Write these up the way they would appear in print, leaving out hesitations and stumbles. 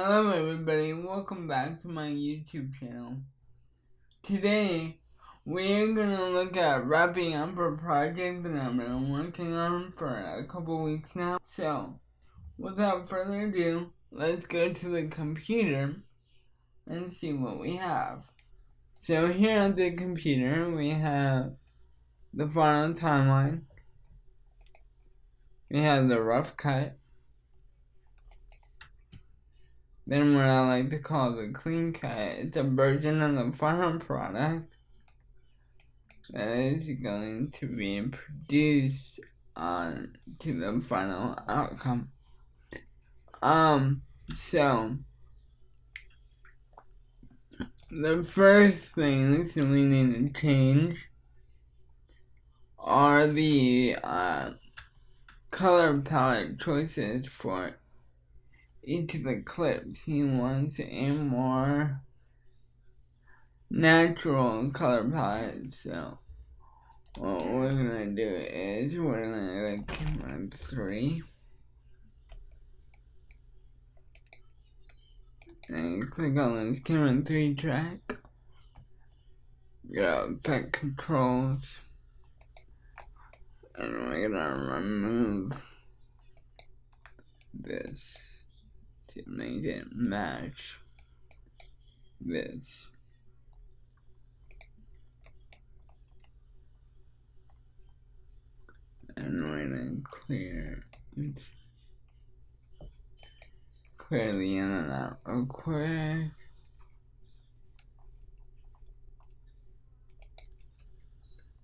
Hello everybody, welcome back to my YouTube channel. Today, we're gonna look at wrapping up a project that I've been working on for a couple weeks now. So, without further ado, let's go to the computer and see what we have. So here at the computer, we have the final timeline. We have the rough cut. Then what I like to call the clean cut, it's a version of the final product that is going to be produced on to the final outcome. So the first things we need to change are the color palette choices for each of the clips. He wants a more natural color palette, so what we're gonna do is we're gonna go to camera 3 and click on this camera 3 track. Go effect controls, and we're gonna remove this to make it match this. And we're gonna clear the internet real quick.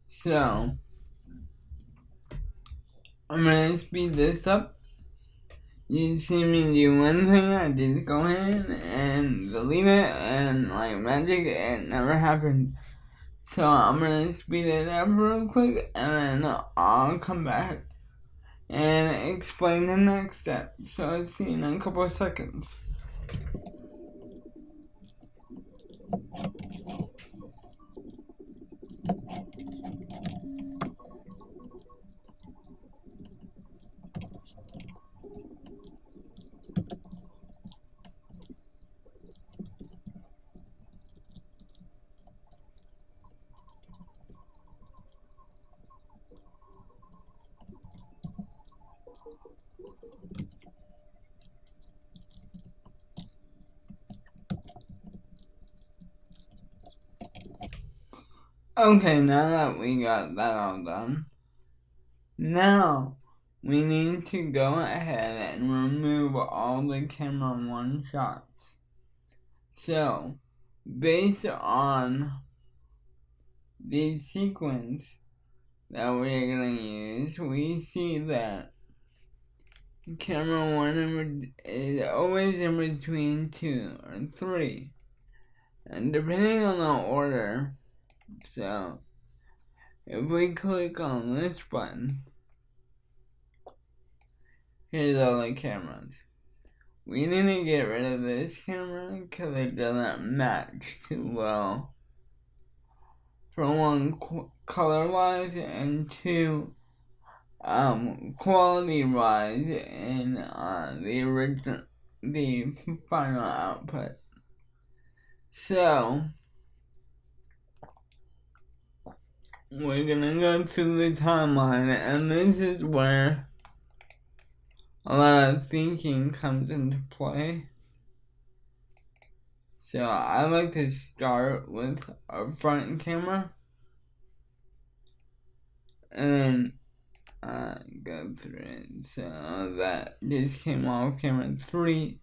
So I'm gonna speed this up. You see me do one thing, I just go in and delete it, and like magic, it never happened. So I'm gonna speed it up real quick, and then I'll come back and explain the next step. So I'll see you in a couple of seconds. Okay, now that we got that all done, now we need to go ahead and remove all the camera 1 shots. So, based on the sequence that we're gonna use, we see that camera 1 is always in between 2 or 3. And depending on the order, so if we click on this button, here's all the cameras. We need to get rid of this camera because it doesn't match too well. For one, color wise, and 2, quality wise in the final output. So we're gonna go to the timeline, and this is where a lot of thinking comes into play. So I like to start with a front camera and then go through it. So that just came off camera 3.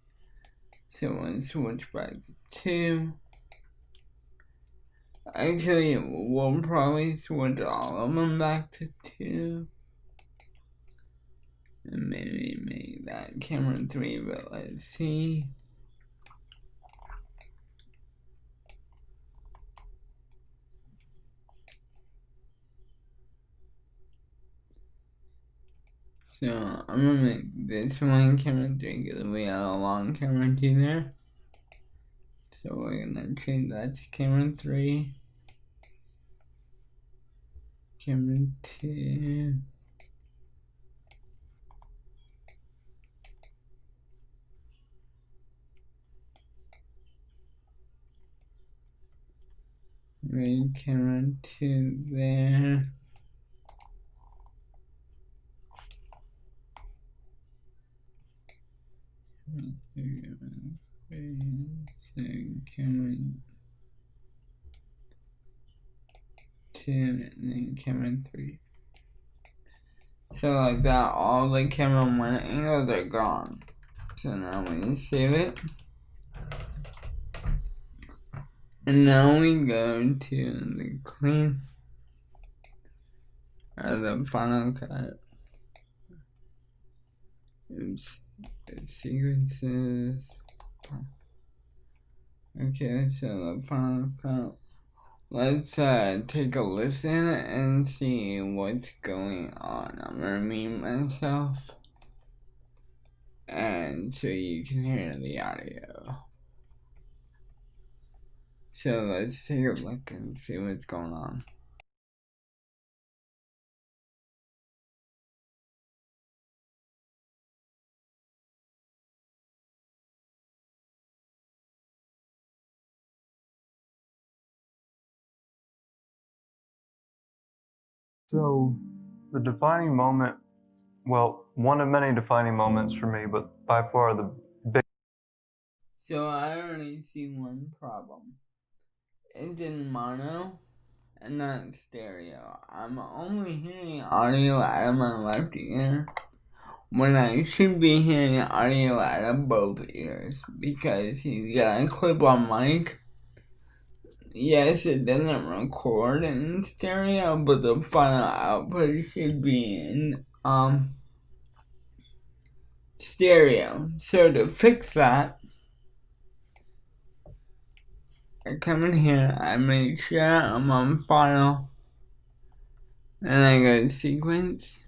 So we'll switch back to 2. Actually, we'll probably switch all of them back to 2. And maybe make that camera 3, but let's see. So I'm gonna make this one camera 3 because we have a long camera 2 there. So we're gonna change that to camera 3. Camera 2. Move camera to there. Camera 2 and then camera 3. So like that, all the camera 1 angles are gone. So now we save it. And now we go to the clean, or the Final Cut. Oops, sequences. Okay, so the Final Cut. Let's take a listen and see what's going on. I'm gonna mute myself, and so you can hear the audio. So let's take a look and see what's going on. So, the defining moment, well, one of many defining moments for me, but by far the big. So I only see one problem. It's in mono and not stereo. I'm only hearing audio out of my left ear when I should be hearing audio out of both ears because he's got a clip-on mic. Yes, it doesn't record in stereo, but the final output should be in stereo. So to fix that, I come in here, I make sure I'm on final, then I go to sequence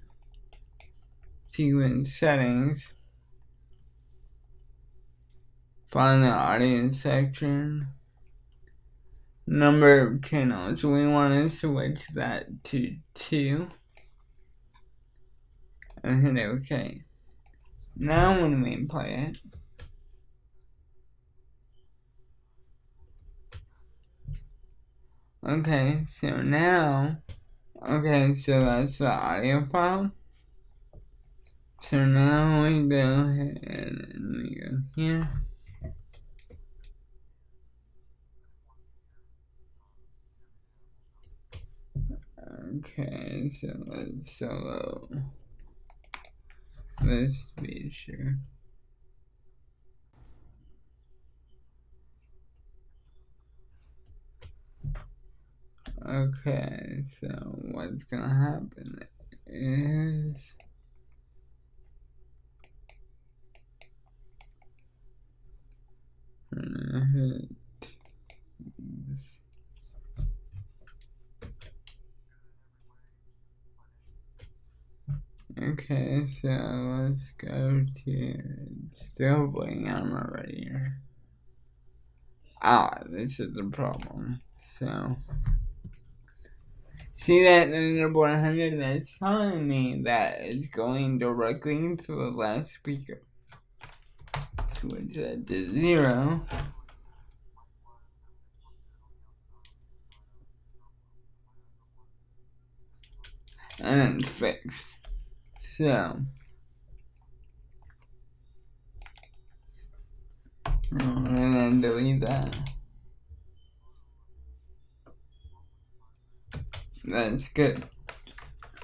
settings, find the audience section, number of channels. We want to switch that to 2, and hit OK. Now when we play it, okay, so now, okay, so that's the audio file. So now we go ahead and we go here. Okay, so let's solo this feature. Okay, so what's gonna happen is we're gonna hit this. Okay, so let's go to still playing on my right ear. This is the problem. So see that number 100 that's telling me that it's going directly to the left speaker. Switch that to 0. And it's fixed. So I'm gonna delete that. That's good.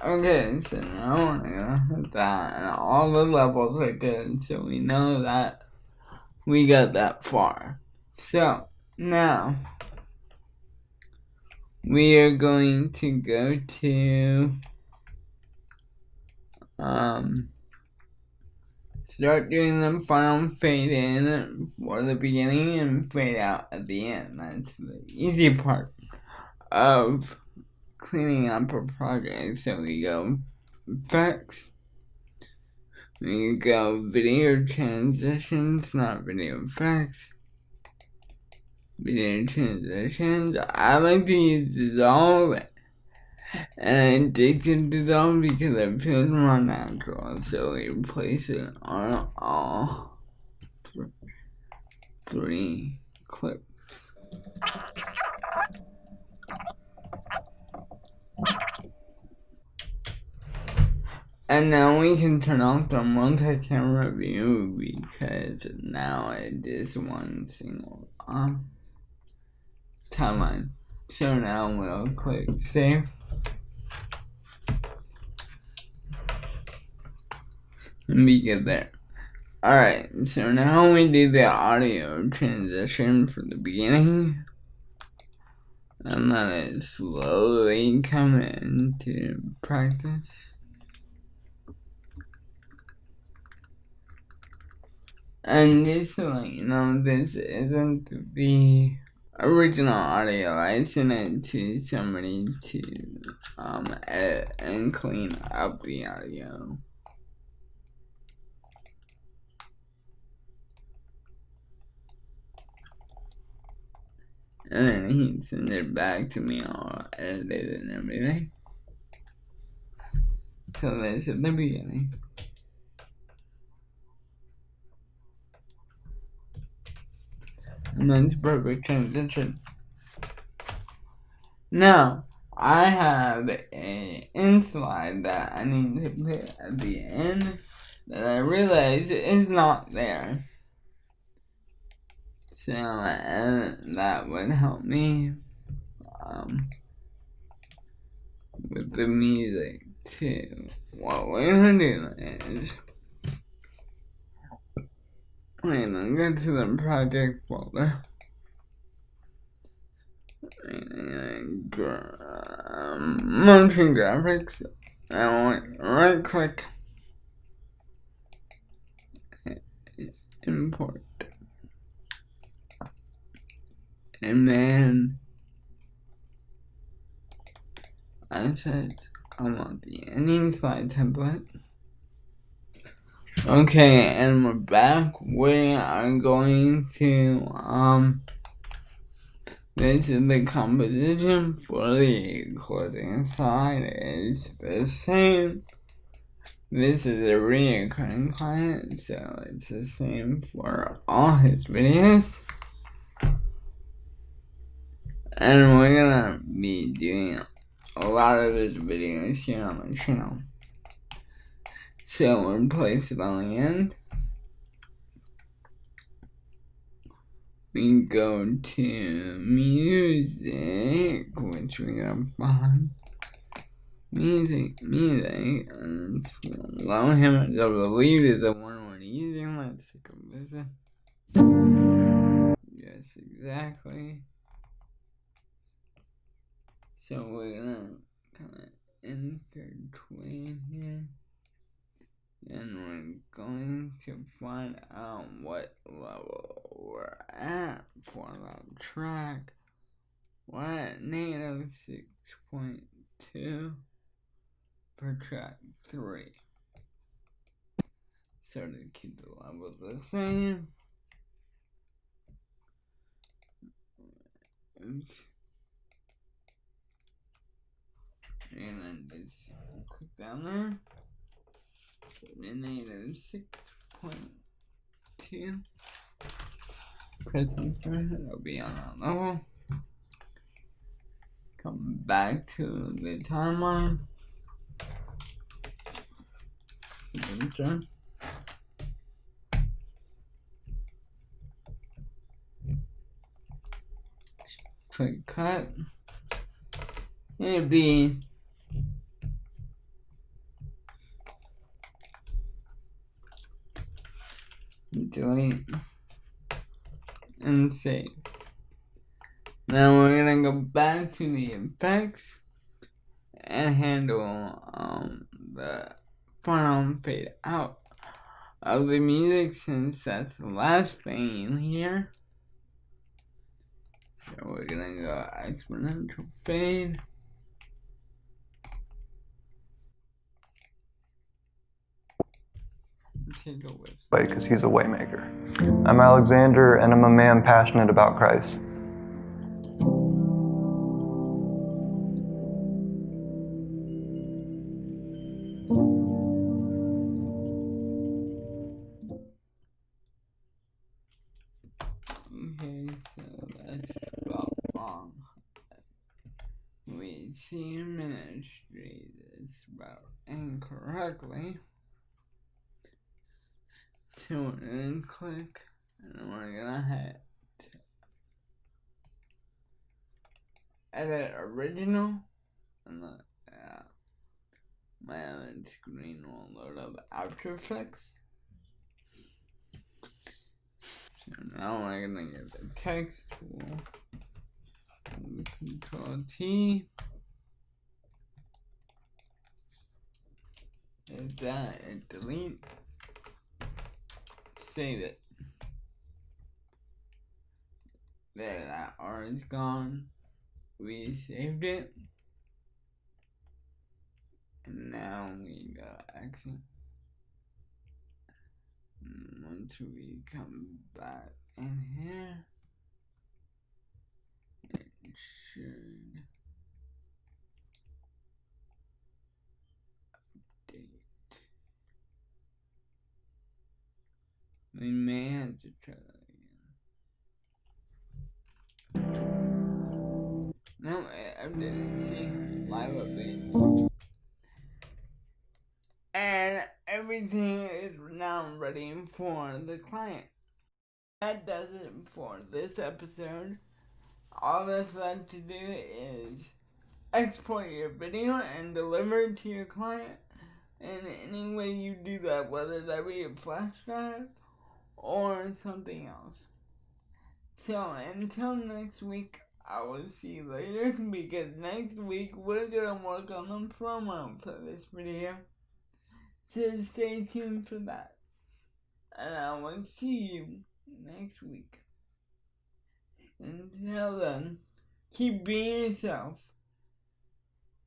Okay, so now we're gonna hit that, and all the levels are good, so we know that we got that far. So now we are going to go to start doing the final fade in for the beginning and fade out at the end. That's the easy part of cleaning up a project. So we go effects, we go video transitions, not video effects, video transitions. I like to use dissolve and addicted dissolve because it feels more natural. So we place it on all 3 clips. And now we can turn off the multi-camera view because now it is one single timeline. So now we'll click save. And be good there. Alright, so now we do the audio transition for the beginning. And let it slowly come into practice. And just to let you know, this isn't the original audio. I sent it to somebody to edit and clean up the audio. And then he sent it back to me all edited and everything. So that's at the beginning. And that's perfect transition. Now, I have a end slide that I need to put at the end that I realize is not there. So, and that would help me with the music too. What we're gonna do is we're gonna go to the project folder. Motion graphics. And right click, import, and then I said I want the ending slide template. Okay, and we're back. We are going to this is the composition for the closing slide is the same. This is a recurring client, so it's the same for all his videos. And we're gonna be doing a lot of his videos here on the channel. So we'll place it on the end. We go to music, which we're gonna find. Music, and allow him, I believe is the one we're using. Let's take a listen. Yes, exactly. So we're gonna kind of intertwine here. And we're going to find out what level we're at for that track. We're at -6.2 for track 3. So to keep the levels the same. Oops. And then just click down there. And -6.2. Press enter, it'll be on that level. Come back to the timeline. Enter. Click cut. It'll be delete and save. Now we're gonna go back to the effects and handle the final fade out of the music, since that's the last thing here. So we're gonna go exponential fade. Because he's a waymaker. I'm Alexander, and I'm a man passionate about Christ. Okay, so that's about long. We see ministry spelled incorrectly. So we're gonna click and we're gonna hit edit original, and my other screen will load up After Effects. So now we're gonna get the text tool, Control T, hit that and delete, save it. There, that R is gone. We saved it. And now we go exit. And once we come back in here, it should update. We may have to try that again. No, I didn't see live update. And everything is now ready for the client. That does it for this episode. All that's left to do is export your video and deliver it to your client. And any way you do that, whether that be a flash drive or something else. So until next week, I will see you later, because next week we're gonna work on the promo for this video. So stay tuned for that. And I will see you next week. Until then, keep being yourself.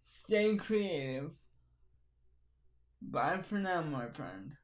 Stay creative. Bye for now, my friend.